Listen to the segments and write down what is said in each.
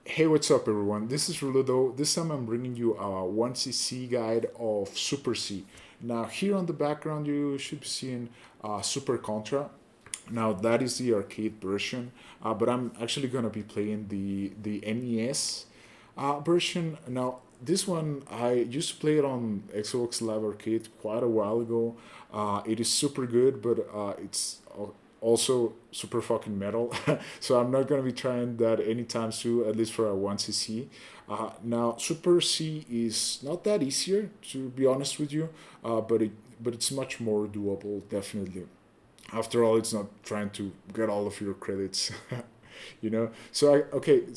Hey, what's up, everyone? This is Rulo. This time I'm bringing you a 1cc guide of Super C. Now, here on the background, you should be seeing Super Contra. Now, that is the arcade version, but I'm actually going to be playing the NES version. Now, this one, I used to play it on Xbox Live Arcade quite a while ago. It is super good, but it's also super fucking metal. So I'm not gonna be trying that anytime soon, at least for a 1cc. Now Super C is not that easier, to be honest with you, but it's much more doable, definitely. After all, it's not trying to get all of your credits, you know. So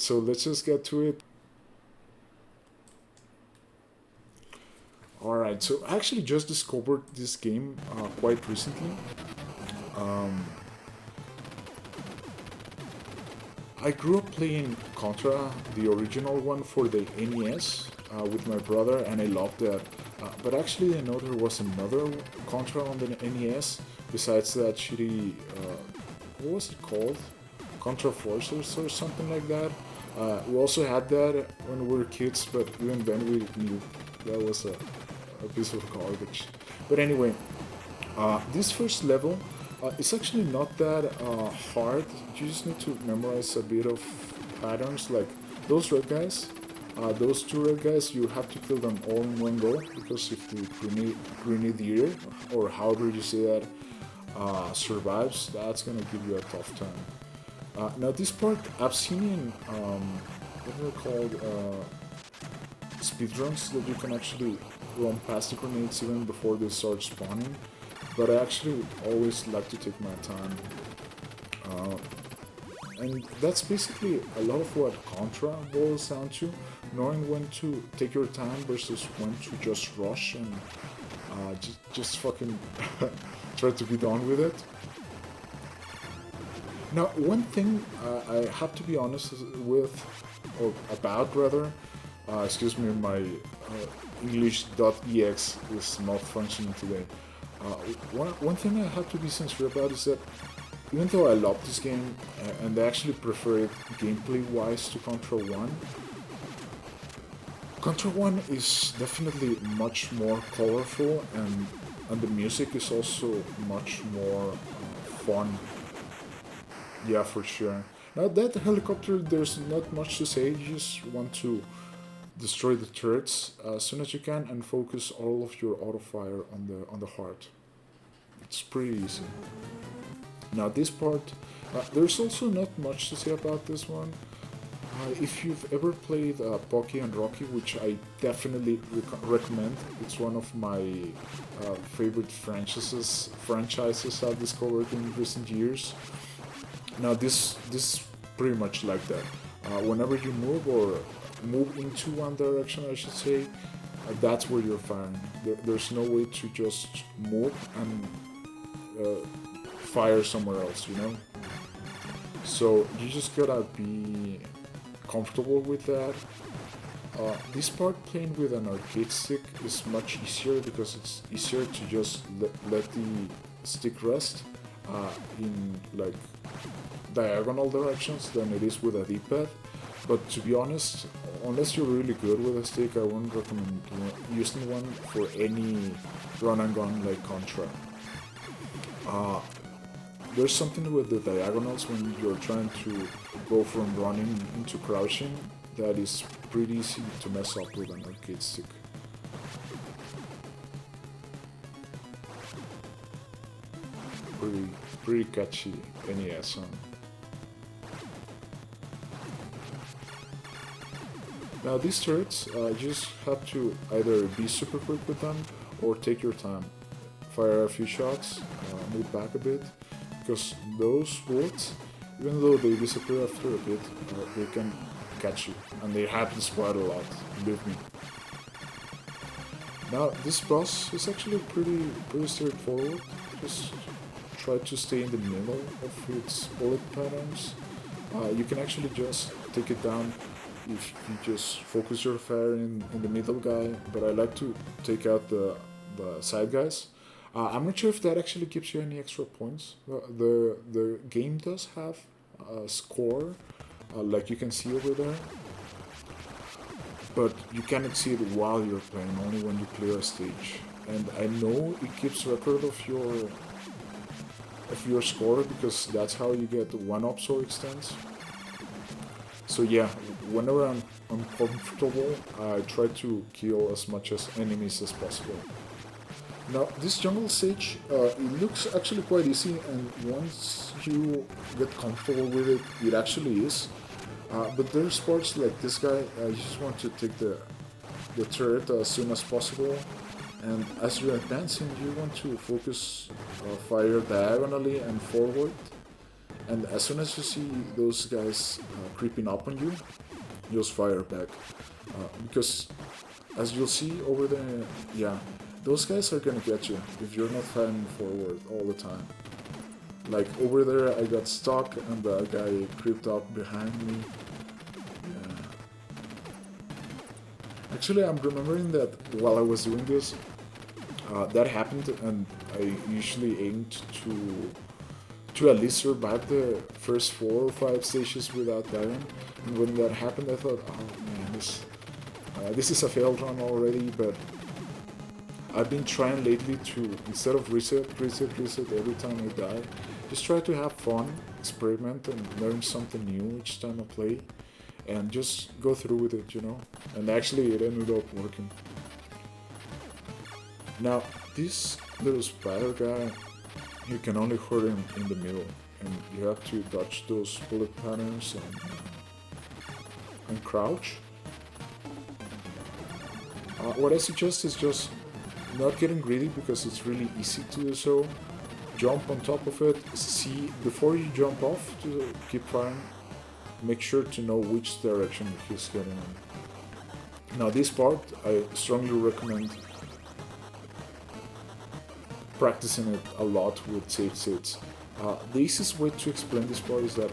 let's just get to it. All right, so I actually just discovered this game quite recently. Um, I grew up playing Contra, the original one for the NES, with my brother, and I loved that. But actually, I know there was another Contra on the NES besides that shitty. What was it called? Contra Forces or something like that. We also had that when we were kids, but even then we knew that was a piece of garbage. But anyway, this first level it's actually not that hard. You just need to memorize a bit of patterns. Like those red guys, those two red guys, you have to kill them all in one go because if the grenadier, or however you say that, survives, that's gonna give you a tough time. Now this part I've seen in what are they called, speedruns, that you can actually run past the grenades even before they start spawning, but I actually always like to take my time. Uh, and that's basically a lot of what Contra boils down to, knowing when to take your time versus when to just rush and just fucking try to be done with it. Now, one thing I have to be honest with, or about rather, excuse me, my English.ex is not functioning today. One thing I have to be sincere about is that even though I love this game and I actually prefer it gameplay wise to Contra 1, Contra 1 is definitely much more colorful, and the music is also much more fun. Yeah, for sure. Now, that helicopter, there's not much to say, you just want to destroy the turrets as soon as you can and focus all of your auto fire on the heart. It's pretty easy. Now this part, there's also not much to say about this one. If you've ever played Pocky and Rocky, which I definitely recommend, it's one of my favorite franchises I've discovered in recent years. Now this is pretty much like that. Whenever you move or move into one direction, I should say, that's where you're firing. There's no way to just move and fire somewhere else, you know? So you just gotta be comfortable with that. This part playing with an arcade stick is much easier because it's easier to just let the stick rest in like diagonal directions than it is with a D-pad. But to be honest, unless you're really good with a stick, I wouldn't recommend using one for any run and gun like Contra. Uh, there's something with the diagonals when you're trying to go from running into crouching that is pretty easy to mess up with an arcade stick. Pretty, pretty catchy NES song. Now these turrets, you just have to either be super quick with them or take your time. Fire a few shots, move back a bit, because those bullets, even though they disappear after a bit, they can catch you, and it happens quite a lot, believe me. Now this boss is actually pretty straightforward. Just try to stay in the middle of its bullet patterns. You can actually just take it down if you just focus your fire in the middle guy, but I like to take out the side guys. I'm not sure if that actually gives you any extra points. The game does have a score, like you can see over there. but you cannot see it while you're playing, only when you clear a stage. And I know it keeps record of your score because that's how you get one-ups or extends. So yeah, whenever I'm uncomfortable, I try to kill as much as enemies as possible. Now, this jungle stage, it looks actually quite easy, and once you get comfortable with it, it actually is. But there's parts like this guy, you just want to take the turret as soon as possible, and as you're advancing, you want to focus fire diagonally and forward, and as soon as you see those guys creeping up on you, just fire back. Because as you'll see over there, yeah, those guys are gonna get you if you're not firing forward all the time. Like over there, I got stuck and the guy creeped up behind me. Yeah. Actually, I'm remembering that while I was doing this, that happened, and I usually aimed to at least survive the first 4 or 5 stages without dying. And when that happened, I thought, oh man, this is a failed run already. But I've been trying lately to, instead of reset every time I die, just try to have fun, experiment, and learn something new each time I play, and just go through with it, you know. And actually, it ended up working. Now, this little spider guy, you can only hurt him in the middle, and you have to dodge those bullet patterns and crouch. What I suggest is just not getting greedy because it's really easy to do so. Jump on top of it, see, before you jump off to keep firing, make sure to know which direction he's getting in. Now this part, I strongly recommend practicing it a lot with safe sits. The easiest way to explain this part is that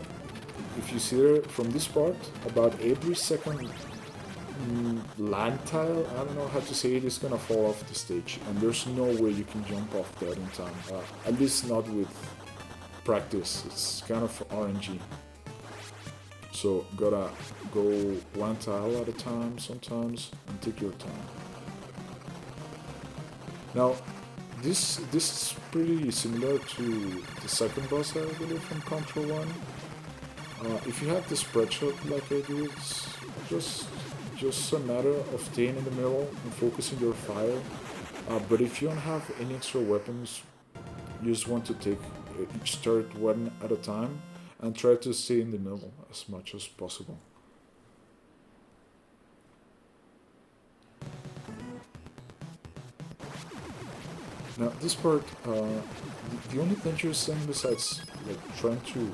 if you see there from this part, about every second land tile, I don't know how to say it, is gonna fall off the stage, and there's no way you can jump off that in time. At least not with practice. It's kind of RNG. So gotta go one tile at a time sometimes and take your time. Now, this is pretty similar to the second boss, I believe, from Contra 1. If you have the spread shot like I do, it's just a matter of staying in the middle and focusing your fire. But if you don't have any extra weapons, you just want to take each turret one at a time and try to stay in the middle as much as possible. Now this part, the only dangerous thing besides like trying to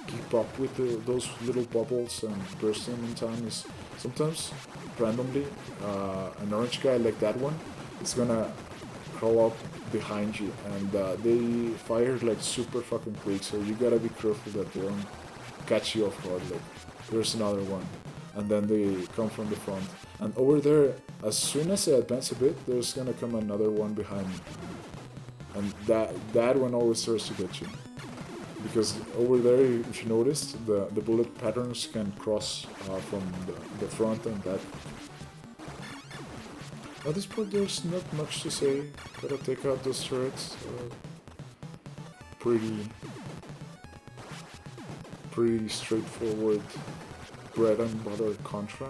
keep up with those little bubbles and bursting in time is sometimes randomly an orange guy like that one is gonna crawl up behind you, and they fire like super fucking quick, so you gotta be careful that they don't catch you off guard. Like there's another one, and then they come from the front, and over there, as soon as I advance a bit, there's gonna come another one behind me, and that one always starts to get you. Because over there, if you noticed, the bullet patterns can cross from the front and back. At this point, there's not much to say. Gotta take out those turrets. Pretty straightforward bread and butter Contra.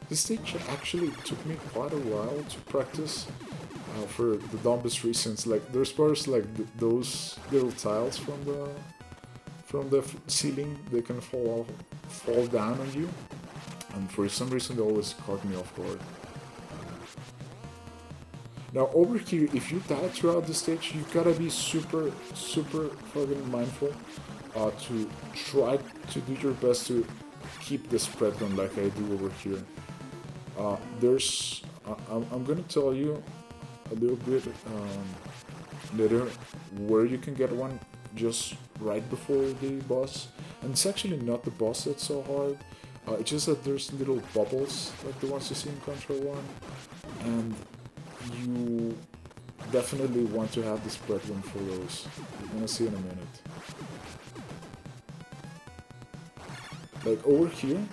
This stage actually took me quite a while to practice. For the dumbest reasons, like there's parts like those little tiles from the ceiling, they can fall down on you, and for some reason they always caught me off guard. Now over here, if you die throughout the stage, you gotta be super fucking mindful to try to do your best to keep the spread gun like I do over here. I'm gonna tell you a little bit later where you can get one just right before the boss, and it's actually not the boss that's so hard. It's just that there's little bubbles like the ones you see in Contra 1, and you definitely want to have the spread one for those. You're gonna see in a minute. Like over here,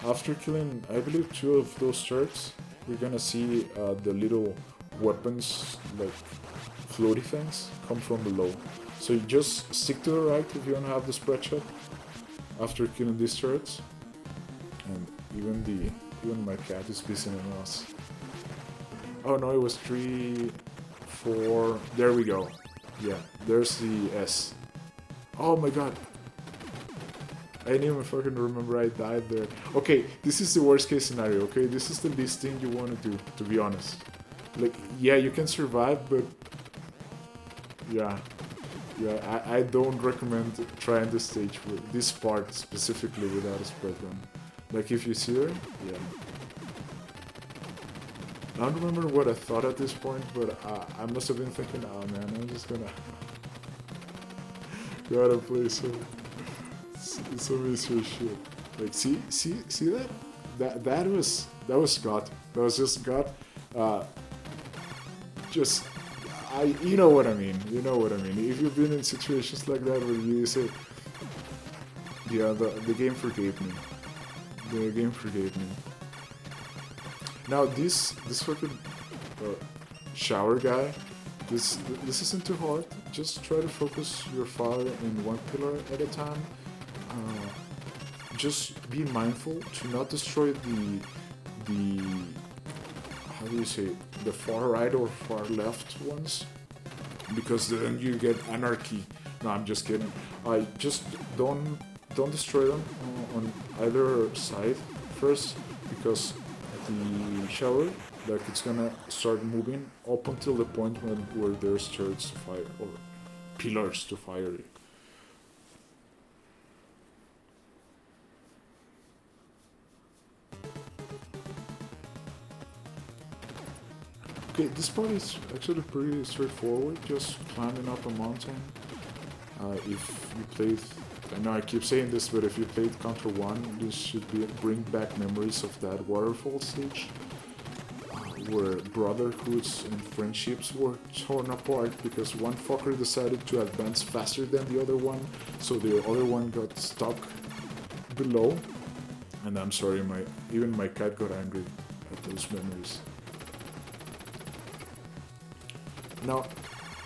after killing, I believe, two of those turrets, you're gonna see the little weapons, like floaty things, come from below. So you just stick to the right if you don't have the spread shot after killing these turrets. And even my cat is visiting us. Oh no, it was 3, 4. There we go. Yeah, there's the S. Oh my god. I didn't even fucking remember I died there. Okay, this is the worst case scenario, okay? This is the least thing you want to do, to be honest. Like, yeah, you can survive, but... Yeah. Yeah, I don't recommend trying this stage, this part specifically without a spread run. Like, if you see her, yeah. I don't remember what I thought at this point, but I must have been thinking, oh man, I'm just gonna... gotta play some easier shit. Like, see that? That was God. That was just God. Just... you know what I mean. You know what I mean. If you've been in situations like that where you say, yeah, the game forgave me. The game forgave me. Now this fucking shower guy, this isn't too hard. Just try to focus your fire in one pillar at a time. Just be mindful to not destroy the how do you say, the far right or far left ones, because then you get anarchy. No, I'm just kidding. I just don't destroy them on either side first, because the shower, like, it's gonna start moving up until the point where there's turrets to fire or pillars to fire. Okay, this part is actually pretty straightforward, just climbing up a mountain. If you played, I know I keep saying this, but if you played Contra 1, this should bring back memories of that waterfall stage, where brotherhoods and friendships were torn apart because one fucker decided to advance faster than the other one, so the other one got stuck below. And I'm sorry, even my cat got angry at those memories. Now,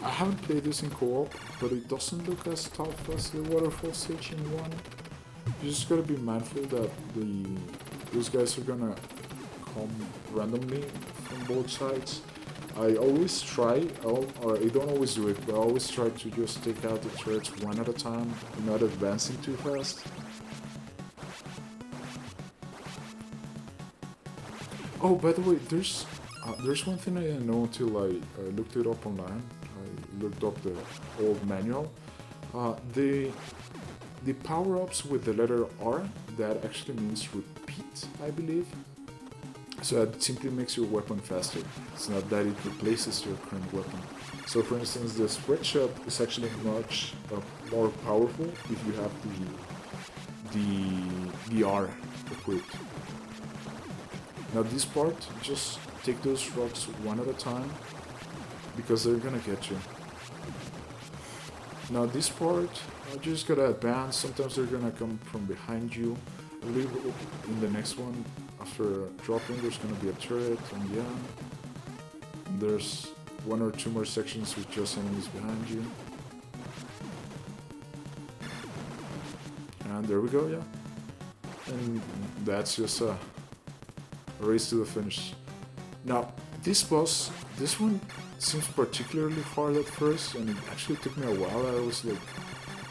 I haven't played this in co-op, but it doesn't look as tough as the waterfall stage in 1. You just gotta be mindful that those guys are gonna come randomly from both sides. I always try, or I don't always do it, but I always try to just take out the turrets one at a time, not advancing too fast. Oh, by the way, there's one thing I didn't know until I looked it up online. I looked up the old manual. The power-ups with the letter R, that actually means repeat, I believe. So that simply makes your weapon faster. It's not that it replaces your current weapon. So for instance, the spread shot is actually much more powerful if you have the R equipped. Now this part, just take those rocks one at a time, because they're gonna get you. Now this part, you just gotta advance. Sometimes they're gonna come from behind you. I believe in the next one, after dropping, there's gonna be a turret, and yeah, there's 1 or 2 more sections with just enemies behind you. And there we go, yeah. And that's just a race to the finish. Now, this boss, this one seems particularly hard at first, and it actually took me a while. I was like,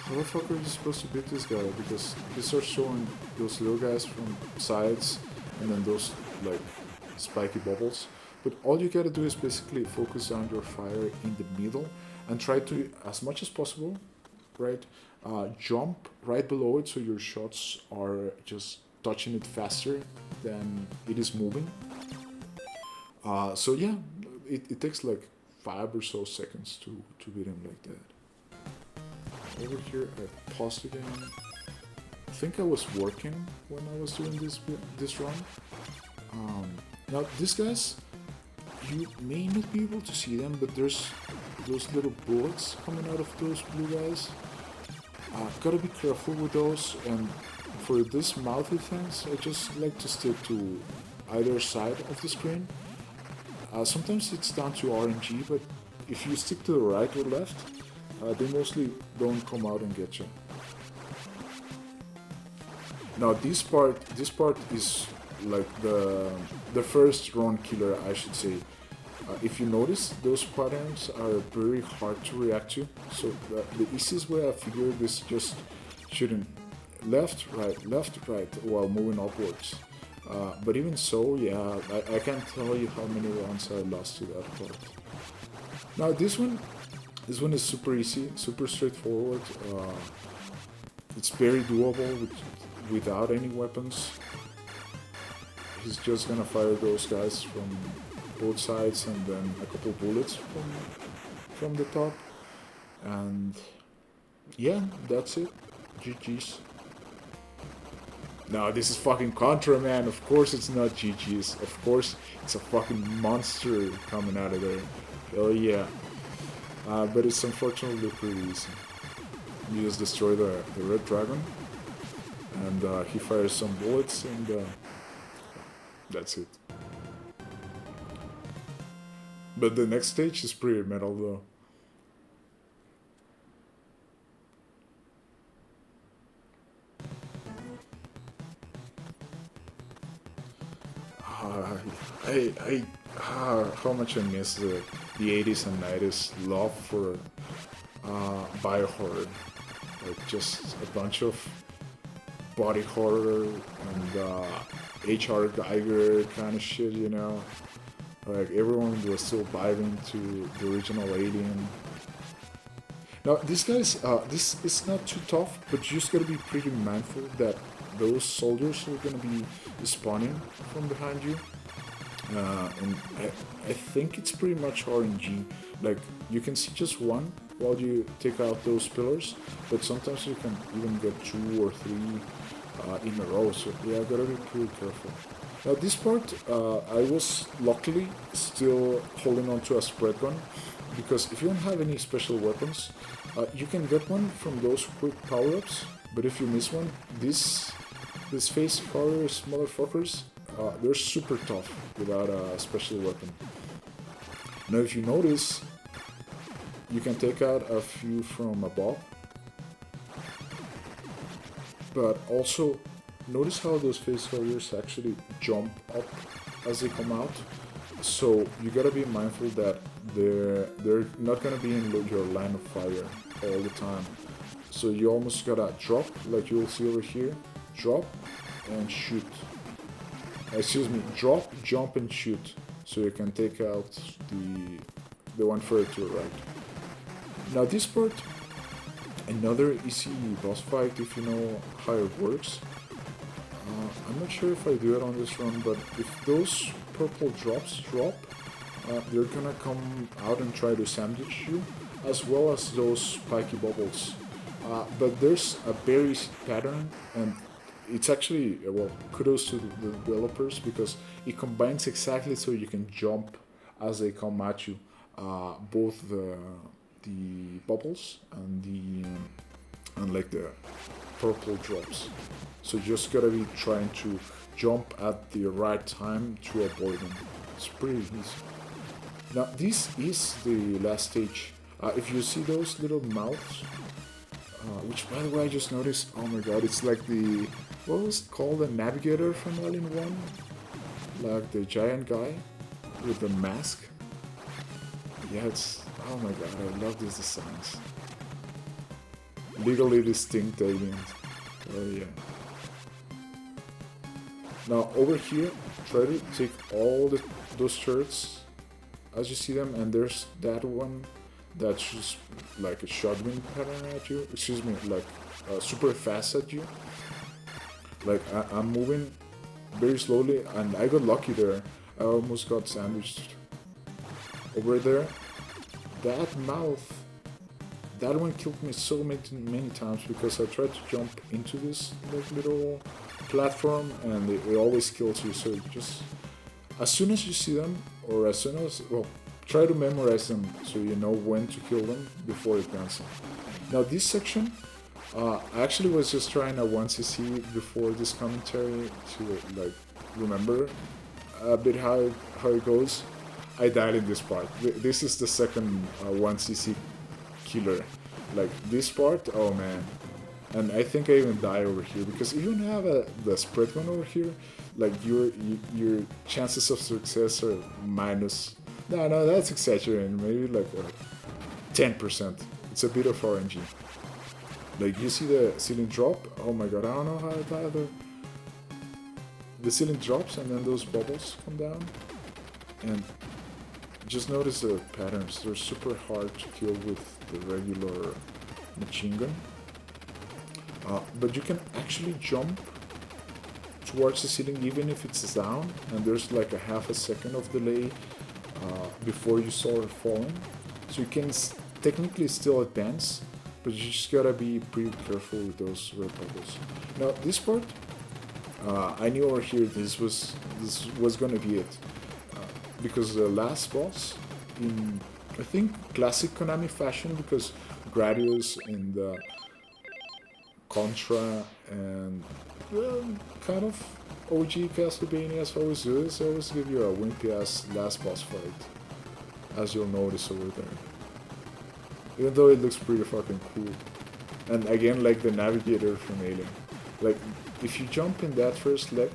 how the fuck are you supposed to beat this guy? Because he starts showing those little guys from sides, and then those, like, spiky bubbles. But all you gotta do is basically focus on your fire in the middle, and try to, as much as possible, right, jump right below it so your shots are just touching it faster than it is moving. So yeah, it takes like 5 or so seconds to beat him like that. Over here, I paused again. I think I was working when I was doing this run. Now these guys, you may not be able to see them, but there's those little bullets coming out of those blue guys. Gotta be careful with those, and for this mouthy things, I just like to stick to either side of the screen. Sometimes it's down to RNG, but if you stick to the right or left, they mostly don't come out and get you. Now this part is like the first run killer, I should say. If you notice, those patterns are very hard to react to. So the easiest way I figured is just shooting left, right, while moving upwards. But even so, yeah, I can't tell you how many rounds I lost to that part. Now this one is super easy, super straightforward. It's very doable without any weapons. He's just gonna fire those guys from both sides and then a couple bullets from the top. And yeah, that's it. GG's. No, this is fucking Contra, man. Of course it's not GG's. Of course it's a fucking monster coming out of there. Hell yeah. But it's unfortunately pretty easy. You just destroy the red dragon, and he fires some bullets, and that's it. But the next stage is pretty metal though. How much I miss the 80s and 90s love for bio-horror. Like just a bunch of body horror and H.R. Geiger kind of shit, you know? Like everyone was still vibing to the original Alien. Now these guys, this is not too tough, but you just gotta be pretty mindful that those soldiers are gonna be spawning from behind you. And I think it's pretty much RNG. Like you can see just one while you take out those pillars, but sometimes you can even get 2 or 3 in a row. So yeah, gotta be pretty careful. Now this part, I was luckily still holding on to a spread gun, because if you don't have any special weapons, you can get one from those quick power-ups, but if you miss one, this face horrors motherfuckers, they're super tough without a special weapon. Now if you notice, you can take out a few from above, but also notice how those face horrors actually jump up as they come out. So you gotta be mindful that they're not gonna be in your line of fire all the time. So you almost gotta drop, like you'll see over here, drop and shoot. Excuse me, drop, jump and shoot, so you can take out the one further to the right. Now this part, another easy boss fight if you know how it works. I'm not sure if I do it on this run, but if those purple drops drop, they're gonna come out and try to sandwich you, as well as those spiky bubbles. But there's a very easy pattern, and it's actually, well, kudos to the developers, because it combines exactly so you can jump as they come at you, both the bubbles and like the purple drops. So you just gotta be trying to jump at the right time to avoid them. It's pretty easy. Now this is the last stage. If you see those little mouths, which by the way I just noticed, oh my god, it's like what was it called, the navigator from Alien 1? Like the giant guy with the mask. Yeah, oh my god, I love these designs. Legally distinct aliens. Oh yeah. Now over here, try to take all those turrets as you see them, and there's that one that's just like a shotgun pattern at you. Excuse me, like super fast at you. Like I'm moving very slowly, and I got lucky there. I almost got sandwiched over there. That mouth, that one killed me so many times, because I tried to jump into this like little platform, and it always kills you. So just as soon as you see them, or as soon as, well, try to memorize them so you know when to kill them before advancing. Now this section, I actually was just trying a 1cc before this commentary to like remember a bit how it goes. I died in this part. This is the second 1cc killer. Like this part, oh man. And I think I even die over here because if you don't have the spread one over here, like your chances of success are minus. No, no, that's exaggerating. Maybe like 10%. It's a bit of RNG. Like you see the ceiling drop. Oh my god, I don't know how to die. The ceiling drops and then those bubbles come down. And just notice the patterns. They're super hard to kill with the regular machine gun. But you can actually jump towards the ceiling even if it's down, and there's like a half a second of delay before you start falling. So you can technically still advance, but you just gotta be pretty careful with those red bubbles. Now this part, I knew over here this was gonna be it, because the last boss in I think classic Konami fashion, because Gradius in the Contra and kind of OG Castlevanias always do this. They always give you a wimpy ass last boss fight, as you'll notice over there. Even though it looks pretty fucking cool. And again, like the navigator from Alien. Like, if you jump in that first leg,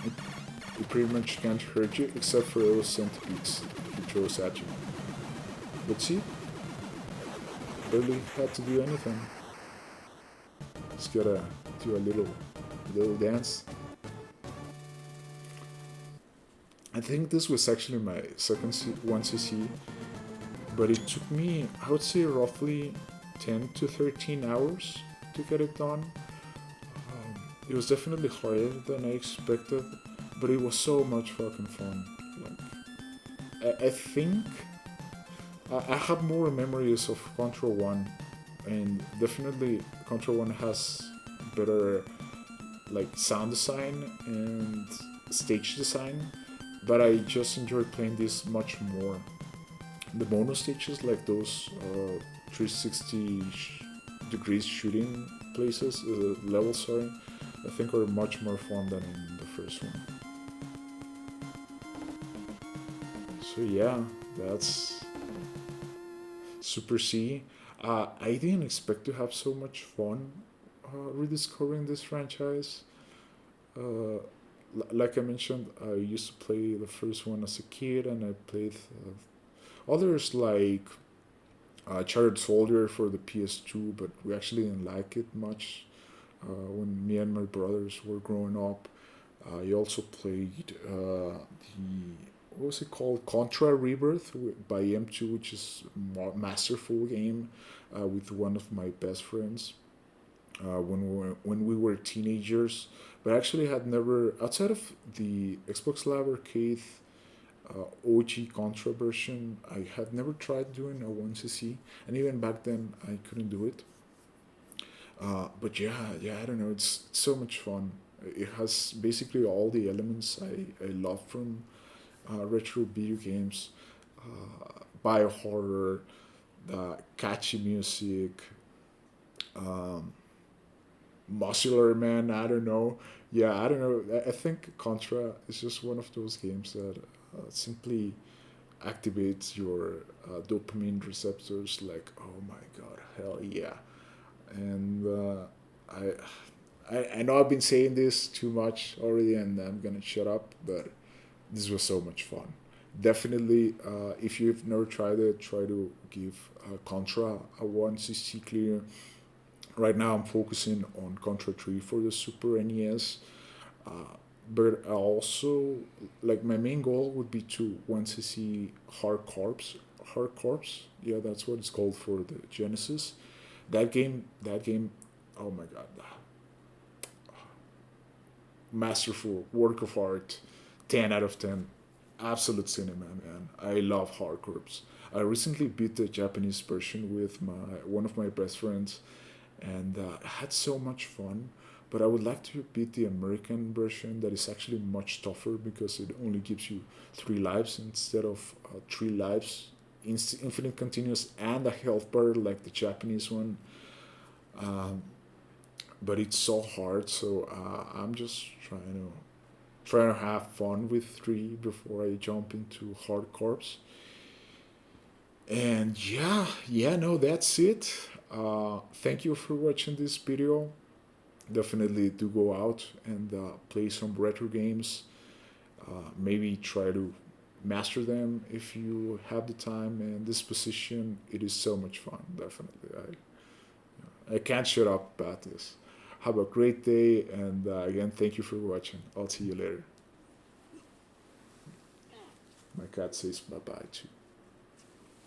it pretty much can't hurt you, except for those centipedes he throws at you. But see, barely had to do anything. Just gotta do a little dance. I think this was actually my second 1cc, but it took me, I would say, roughly 10 to 13 hours to get it done. It was definitely harder than I expected, but it was so much fucking fun. Like, I think I have more memories of Contra 1, and definitely Contra 1 has better like sound design and stage design, but I just enjoyed playing this much more. The bonus stages, like those 360 degrees shooting places, levels, sorry, I think are much more fun than in the first one. So yeah, that's Super C. I didn't expect to have so much fun rediscovering this franchise. Uh, like I mentioned, I used to play the first one as a kid, and I played others like Chartered Soldier for the PS2, but we actually didn't like it much when me and my brothers were growing up. I also played the what was it called, Contra Rebirth by M2, which is a masterful game with one of my best friends when we were teenagers. But actually had never, outside of the Xbox Live Arcade OG Contra version, I had never tried doing a 1cc, and even back then I couldn't do it. But yeah, I don't know. It's so much fun. It has basically all the elements I love from retro video games. Bio-horror, catchy music, um, muscular man. I don't know. Yeah, I don't know. I think Contra is just one of those games that simply activates your dopamine receptors. Like, oh my god, hell yeah! And I know I've been saying this too much already, and I'm gonna shut up. But this was so much fun. Definitely, if you've never tried it, try to give Contra a 1cc clear. Right now, I'm focusing on Contra 3 for the Super NES. But I also, like, my main goal would be to 1cc Hard Corps. Hard Corps, yeah, that's what it's called for the Genesis. That game, oh my god, masterful work of art, 10 out of 10, absolute cinema, man. I love Hard Corps. I recently beat the Japanese version with my one of my best friends, and I had so much fun. But I would like to beat the American version that is actually much tougher because it only gives you 3 lives instead of 3 lives, infinite continuous, and a health bar like the Japanese one. but it's so hard. So I'm just trying to have fun with three before I jump into hardcore. And yeah, no, that's it. Thank you for watching this video. Definitely do go out and play some retro games. Maybe try to master them if you have the time and disposition. It is so much fun. Definitely, I can't shut up about this. Have a great day, and again, thank you for watching. I'll see you later. My cat says bye bye too.